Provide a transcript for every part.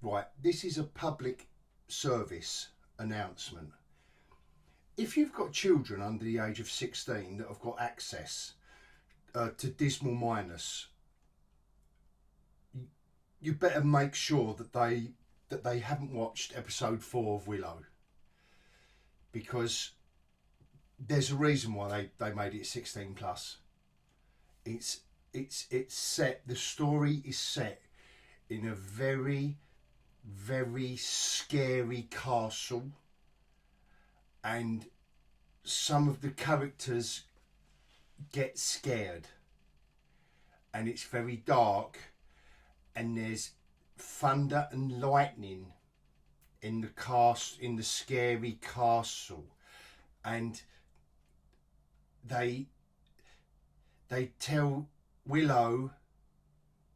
Right, this is a public service announcement. If you've got children under the age of 16 that have got access to Dismal Minus, you better make sure that they haven't watched episode 4 of Willow, because there's a reason why they made it 16 plus. It's set, the story is set in a very, very scary castle, and some of the characters get scared, and it's very dark, and there's thunder and lightning in the scary castle, and they tell Willow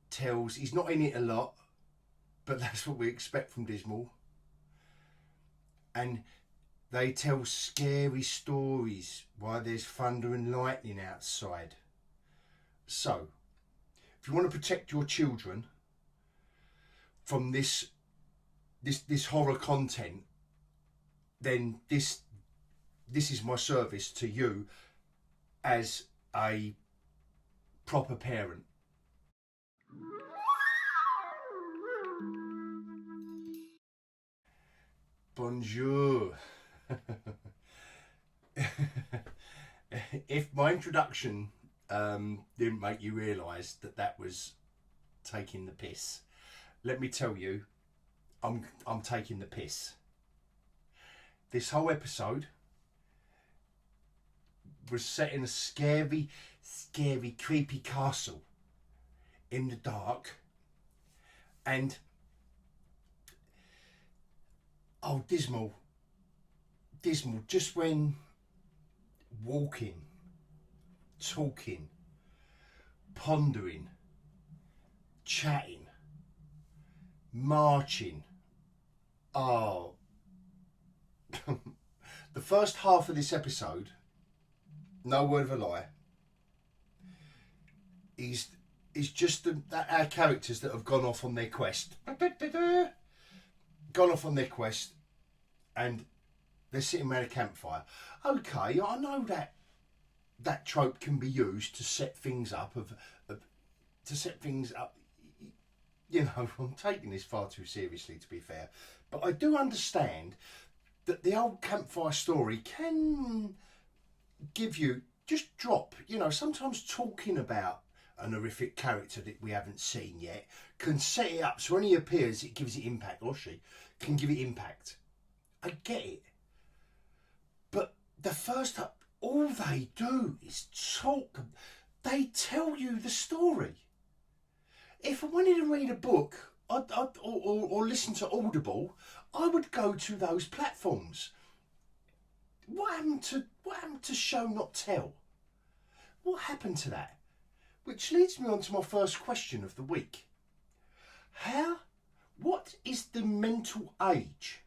tells, he's not in it a lot, but that's what we expect from Dismal, and they tell scary stories while there's thunder and lightning outside. So if you want to protect your children from this horror content, then this is my service to you as a proper parent. Bonjour. If my introduction didn't make you realise that was taking the piss, let me tell you, I'm taking the piss. This whole episode was set in a scary, creepy castle in the dark, and oh, Dismal, just when walking, talking, pondering, chatting, marching, oh, the first half of this episode, no word of a lie, is just our characters that have gone off on their quest. And they're sitting around a campfire. Okay, I know that trope can be used to set things up. You know, I'm taking this far too seriously, to be fair, but I do understand that the old campfire story can give you, just drop, you know, sometimes talking about an horrific character that we haven't seen yet can set it up so when he appears it gives it impact, or she can give it impact. I get it, but the first, all they do is talk. They tell you the story. If I wanted to read a book or listen to Audible, I would go to those platforms. What happened to show not tell? What happened to that? Which leads me on to my first question of the week. What is the mental age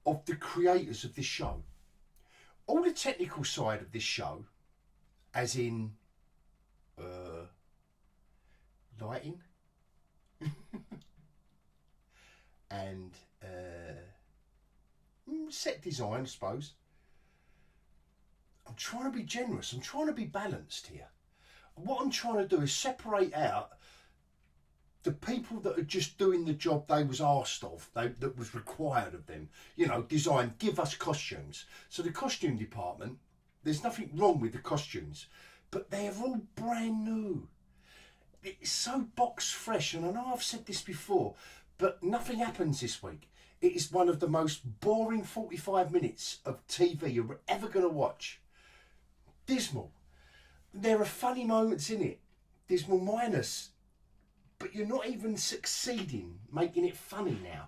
of the creators of this show? All the technical side of this show, as in lighting and set design, I suppose. I'm trying to be generous. I'm trying to be balanced here. What I'm trying to do is separate out the people that are just doing the job they was asked of, that was required of them. You know, design, give us costumes. So the costume department, there's nothing wrong with the costumes, but they're all brand new. It's so box fresh, and I know I've said this before, but nothing happens this week. It is one of the most boring 45 minutes of TV you're ever going to watch. Dismal. There are funny moments in it. Dismal Minus. But you're not even succeeding making it funny now.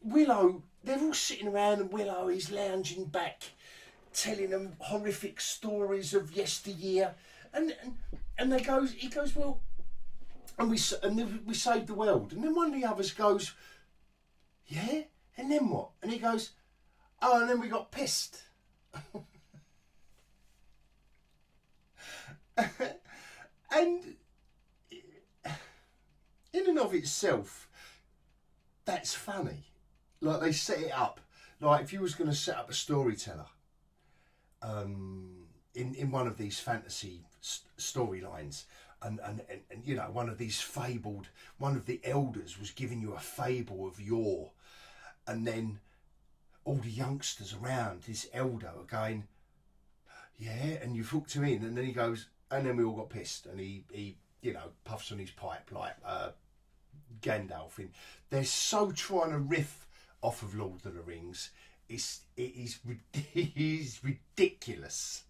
Willow, they're all sitting around, and Willow is lounging back, telling them horrific stories of yesteryear. And he goes, well, and we saved the world. And then one of the others goes, yeah, and then what? And he goes, oh, and then we got pissed. And in and of itself, that's funny. Like, they set it up. Like, if you was going to set up a storyteller in one of these fantasy storylines, and you know, one of these fabled, one of the elders was giving you a fable of yore, and then all the youngsters around this elder are going, yeah, and you've hooked him in, and then he goes, and then we all got pissed, and he you know, puffs on his pipe like Gandalf. In, they're so trying to riff off of Lord of the Rings. It is ridiculous,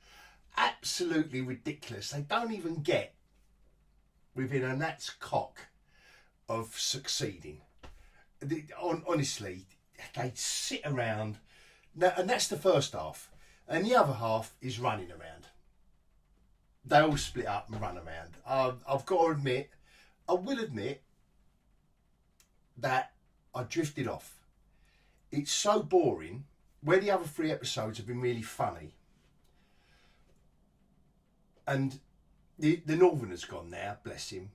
absolutely ridiculous. They don't even get within a gnat's cock of succeeding. Honestly, they sit around now, and that's the first half, and the other half is running around. They all split up and run around. I've got to admit, I will admit that I drifted off. It's so boring. Where the other 3 episodes have been really funny, and the Northerner's gone now, bless him.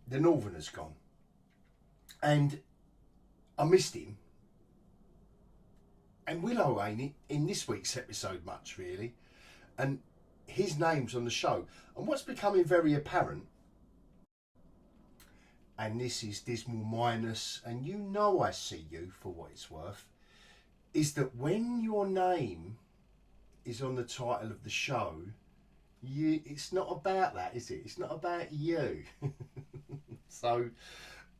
The Northerner's gone, and I missed him. And Willow ain't in this week's episode much, really, and his name's on the show. And what's becoming very apparent, and this is Dismal Minus, and you know I see you for what it's worth, is that when your name is on the title of the show, it's not about that, is it? It's not about you. So,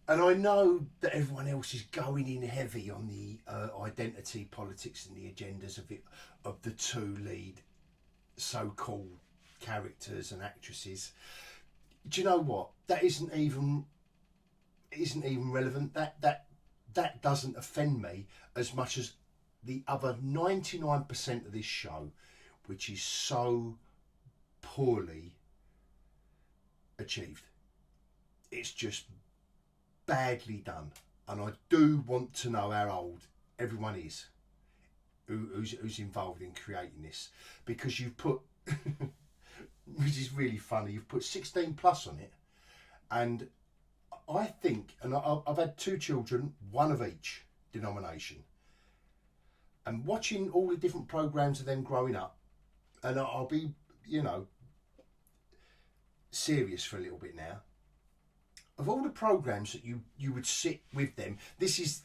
and I know that everyone else is going in heavy on the identity politics and the agendas of the 2 lead so-called characters and actresses. Do you know what? That isn't even relevant. That doesn't offend me as much as the other 99% of this show, which is so poorly achieved. It's just badly done, and I do want to know how old everyone is who's involved in creating this, because you've put which is really funny, you've put 16 plus on it, and I think, and I've had 2 children, one of each denomination, and watching all the different programs of them growing up, and I'll be, you know, serious for a little bit now. Of all the programs that you would sit with them, this is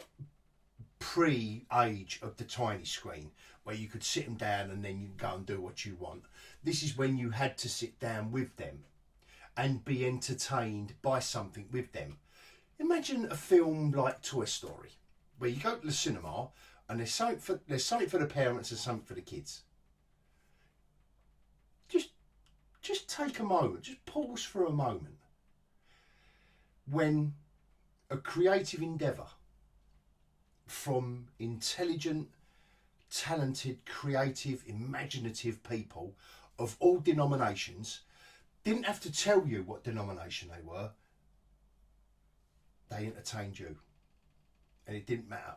pre-age of the tiny screen, where you could sit them down and then you can go and do what you want. This is when you had to sit down with them and be entertained by something with them. Imagine a film like Toy Story, where you go to the cinema and there's something for the parents and something for the kids. Just take a moment, just pause for a moment. When a creative endeavour from intelligent, talented, creative, imaginative people of all denominations didn't have to tell you what denomination they were, they entertained you. And it didn't matter.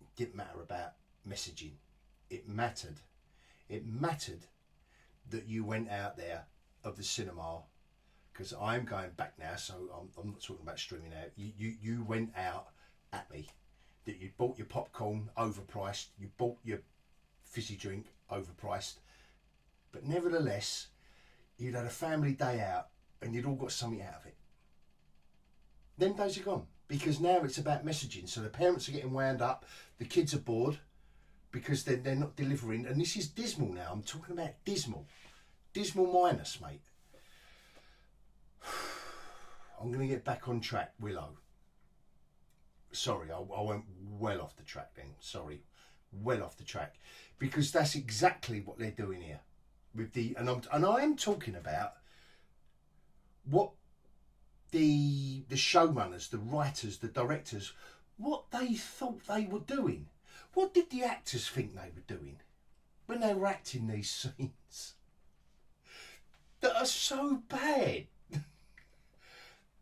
It didn't matter about messaging. It mattered. It mattered that you went out there of the cinema, because I'm going back now, so I'm not talking about streaming out. You went out at me, that you bought your popcorn overpriced, you bought your fizzy drink overpriced, but nevertheless, you'd had a family day out and you'd all got something out of it. Them days are gone, because now it's about messaging. So the parents are getting wound up, the kids are bored because they're not delivering. And this is dismal now. I'm talking about dismal. Dismal minus, mate. I'm going to get back on track, Willow. Sorry, I went well off the track then. Sorry, well off the track, because that's exactly what they're doing here with the and I am talking about what the showrunners, the writers, the directors, what they thought they were doing. What did the actors think they were doing when they were acting these scenes that are so bad?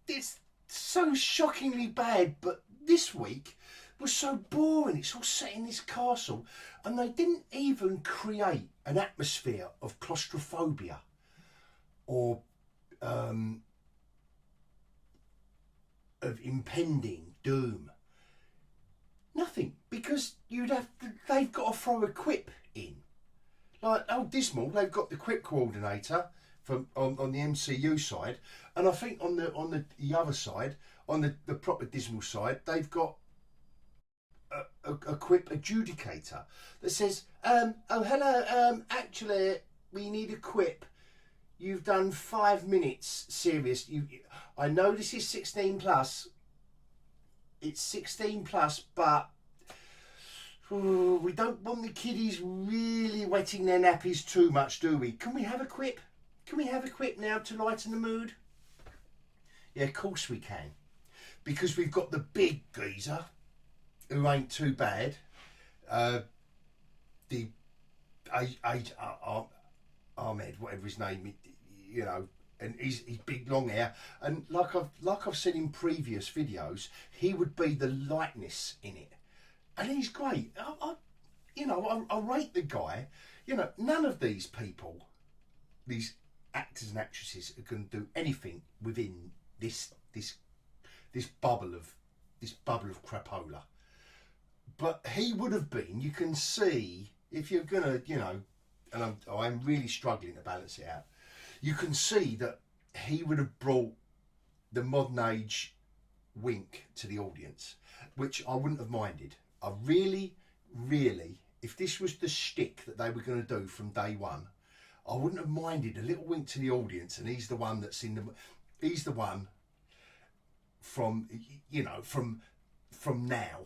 It's so shockingly bad, but this week was so boring. It's all set in this castle, and they didn't even create an atmosphere of claustrophobia or of impending doom. Nothing, because they've got to throw a quip in. Like, oh, Dismal, they've got the quip coordinator from on the MCU side, and I think on the other side, on the proper Dismal side, they've got a quip adjudicator that says, oh hello, actually we need a quip. You've done 5 minutes. Serious. I know this is 16 plus. It's 16 plus, but we don't want the kiddies really wetting their nappies too much, do we? Can we have a quip? Can we have a quip now to lighten the mood? Yeah, of course we can. Because we've got the big geezer, who ain't too bad. The Ahmed, whatever his name, you know, and he's big long hair, and like I've said in previous videos, he would be the lightness in it, and he's great. I rate the guy. You know, none of these people, these actors and actresses, are going to do anything within this bubble of crapola. But he would have been. You can see, if you're gonna, you know, and I'm really struggling to balance it out. You can see that he would have brought the modern age wink to the audience, which I wouldn't have minded. I really, if this was the shtick that they were going to do from day one, I wouldn't have minded a little wink to the audience. And he's the one that's he's the one from, you know, from now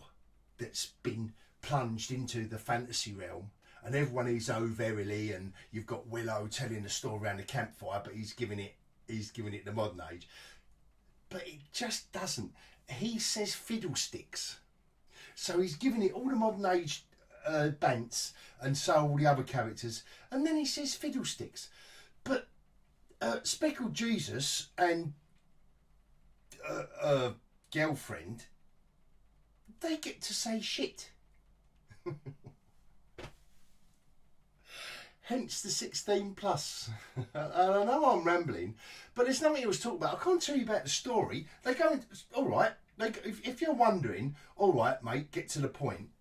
that's been plunged into the fantasy realm. And everyone is oh verily, and you've got Willow telling the story around the campfire, but he's giving it the modern age. But it just doesn't. He says fiddlesticks, so he's giving it all the modern age bants, and so all the other characters, and then he says fiddlesticks. But Speckled Jesus and girlfriend, they get to say shit. Hence the 16 plus. I know I'm rambling, but there's nothing else to talk about. I can't tell you about the story. They go, all right, if you're wondering, all right, mate, get to the point.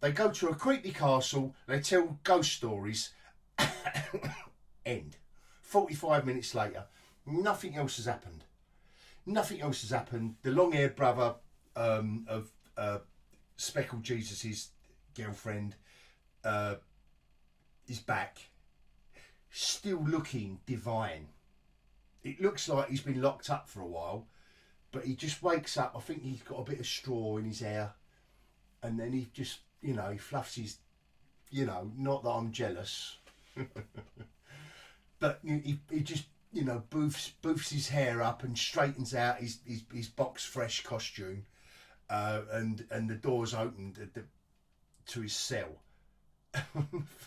They go to a creepy castle, they tell ghost stories, end. 45 minutes later, nothing else has happened. Nothing else has happened. The long-haired brother of Speckled Jesus's girlfriend is back, still looking divine. It looks like he's been locked up for a while, but he just wakes up. I think he's got a bit of straw in his hair, and then he just, you know, he fluffs his, you know, not that I'm jealous, but he just, you know, boofs his hair up and straightens out his box fresh costume, and the door's opened to his cell.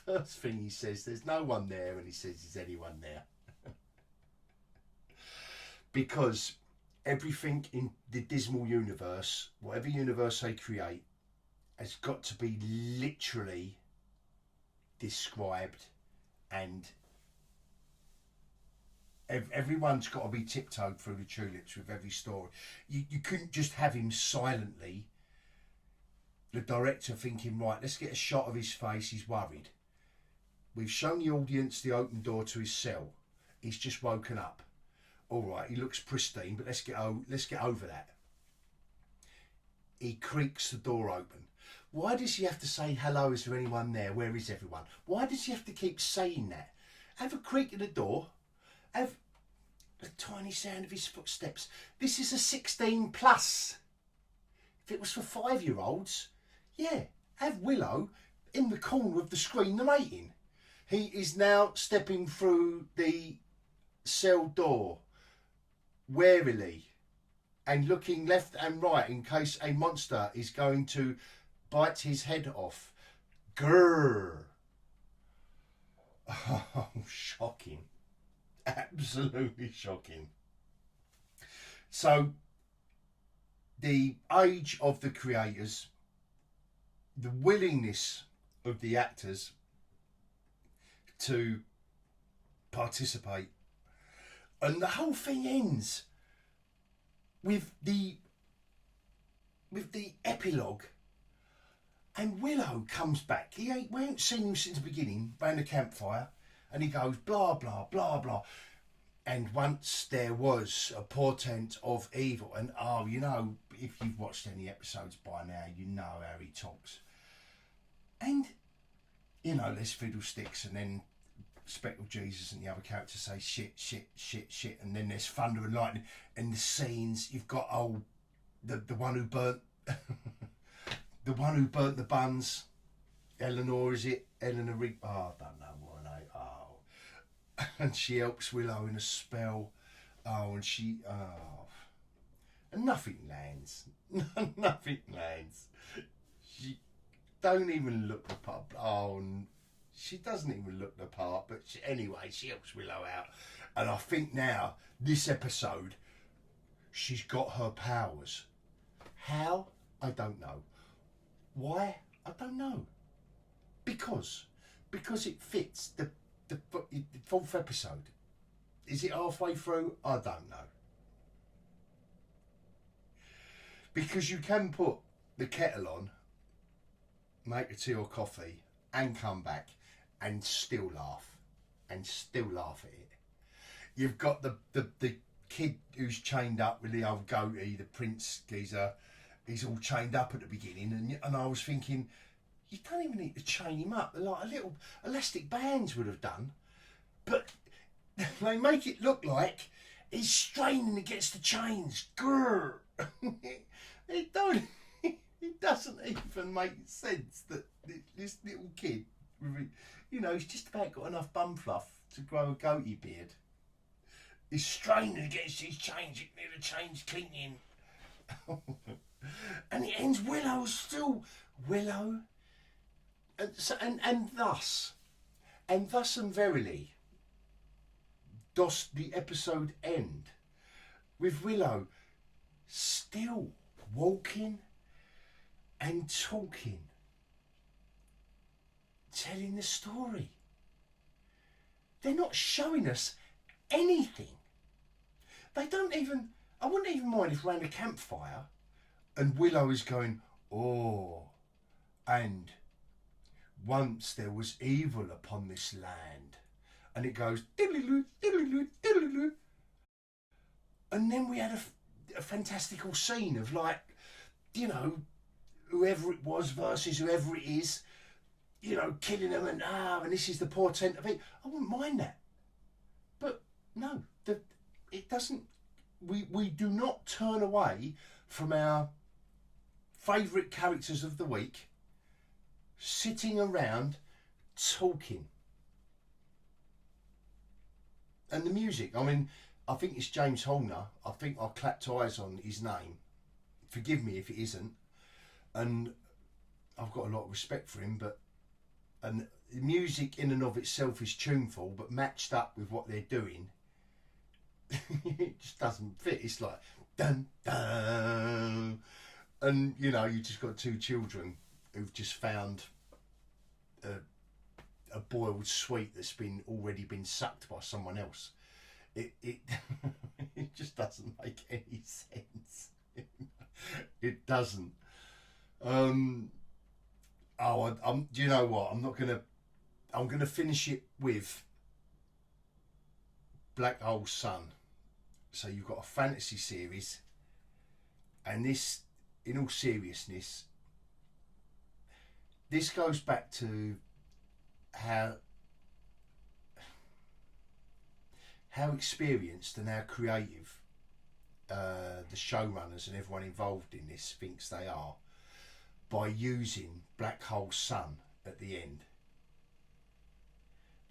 First thing he says, there's no one there, and he says, is anyone there? Because everything in the Dismal universe, whatever universe they create, has got to be literally described, and everyone's got to be tiptoed through the tulips with every story. You couldn't just have him silently, the director thinking, right, let's get a shot of his face, he's worried. We've shown the audience the open door to his cell. He's just woken up. All right, he looks pristine, but let's get over that. He creaks the door open. Why does he have to say, hello, is there anyone there? Where is everyone? Why does he have to keep saying that? Have a creak in the door. Have a tiny sound of his footsteps. This is a 16 plus. If it was for 5-year-olds, yeah, have Willow in the corner of the screen narrating. He is now stepping through the cell door warily and looking left and right in case a monster is going to bite his head off. Grrr. Oh, shocking. Absolutely shocking. So, the age of the creators, the willingness of the actors to participate, and the whole thing ends with the epilogue, and Willow comes back. We ain't seen him since the beginning, round the campfire, and he goes blah blah blah blah. And once there was a portent of evil, and you know, if you've watched any episodes by now, you know how he talks. And you know, there's fiddlesticks, and then Speckled Jesus and the other characters say shit, shit, shit, shit, and then there's thunder and lightning, and the scenes you've got the one who burnt the one who burnt the buns. Eleanor, is it? Eleanor Reed? Oh, I don't know what her name. Oh, and she helps Willow in a spell. And and nothing lands. Nothing lands. She don't even look the part. And she doesn't even look the part. But anyway, she helps Willow out. And I think now, this episode, she's got her powers. How? I don't know. Why? I don't know. Because it fits the fourth episode. Is it halfway through? I don't know. Because you can put the kettle on, make a tea or coffee, and come back and still laugh. And still laugh at it. You've got the kid who's chained up with the old goatee, the prince geezer. He's all chained up at the beginning, and I was thinking, you don't even need to chain him up. Like a little elastic bands would have done. But they make it look like he's straining against the chains. Grrr. It doesn't even make sense that this little kid, you know, he's just about got enough bum fluff to grow a goatee beard. He's straining against these chains. You can hear the chains clinking. And it ends Willow still. Willow. And thus and verily does the episode end with Willow still walking and talking, telling the story. They're not showing us anything. They don't even, I wouldn't even mind if round a campfire and Willow is going, oh, and once there was evil upon this land, and it goes diddly-loo, diddly-loo, diddly-loo. And then we had a fantastical scene of, like, you know, whoever it was versus whoever it is, you know, killing them, and this is the portent of it. I wouldn't mind that. But no, it doesn't. We do not turn away from our favourite characters of the week sitting around talking. And the music, I mean, I think it's James Horner. I think I clapped eyes on his name. Forgive me if it isn't. And I've got a lot of respect for him, and the music in and of itself is tuneful, but matched up with what they're doing, it just doesn't fit. It's like dun dun, and you know, you just got two children who've just found a boiled sweet that's already been sucked by someone else. It it just doesn't make any sense. It doesn't. Do you know what? I'm gonna finish it with Black Hole Sun. So you've got a fantasy series, and this, in all seriousness, this goes back to how experienced and how creative the showrunners and everyone involved in this thinks they are, by using Black Hole Sun at the end,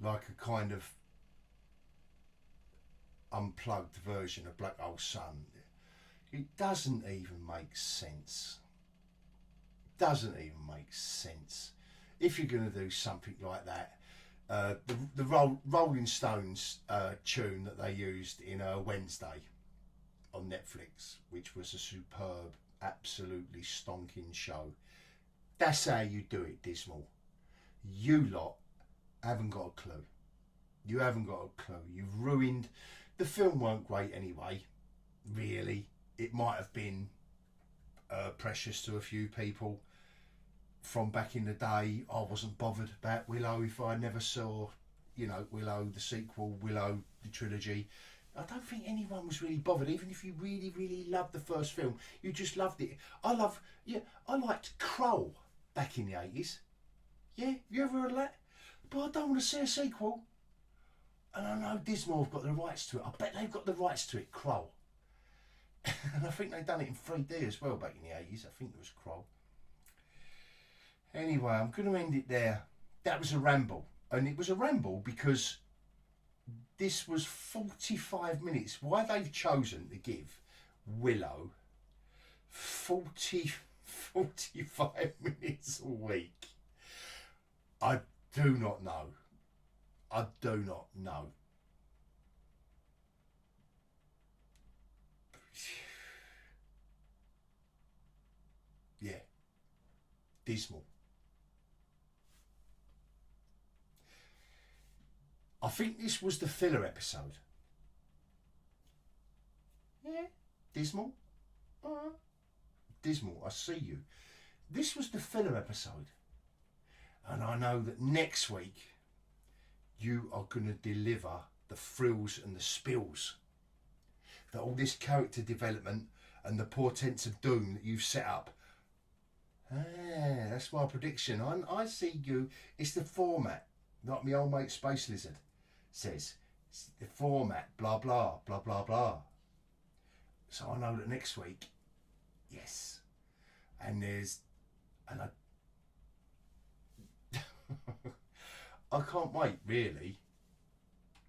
like a kind of unplugged version of Black Hole Sun. It doesn't even make sense. Doesn't even make sense. If you're going to do something like that, the Rolling Stones tune that they used in Wednesday on Netflix, which was a superb, absolutely stonking show. That's how you do it, Dismal. You lot haven't got a clue. You haven't got a clue. You've ruined. The film weren't great anyway, really. it might have been precious to a few people from back in the day. I wasn't bothered about Willow if I never saw, you know, Willow the sequel, Willow the trilogy. I don't think anyone was really bothered, even if you really, really loved the first film. You just loved it. I liked Kroll back in the 80s. Yeah, you ever heard of that? But I don't want to see a sequel. And I know Disney have got the rights to it. I bet they've got the rights to it, Kroll. And I think they've done it in 3D as well back in the 80s. I think it was Kroll. Anyway, I'm going to end it there. That was a ramble. And it was a ramble because this was 45 minutes. Why they've chosen to give Willow 45 minutes a week, I do not know. I do not know. Yeah. Dismal. I think this was the filler episode. Yeah. Dismal. Dismal, I see you. This was the filler episode. And I know that next week you are going to deliver the frills and the spills. That all this character development and the portents of doom that you've set up. That's my prediction. I see you. It's the format. Like my old mate Space Lizard says. It's the format. Blah, blah, blah, blah, blah. So I know that next week, yes. And I can't wait, really,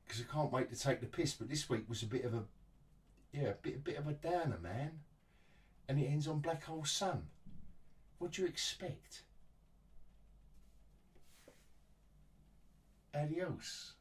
because I can't wait to take the piss. But this week was a bit of a bit of a downer, man. And it ends on Black Hole Sun. What do you expect? Adios.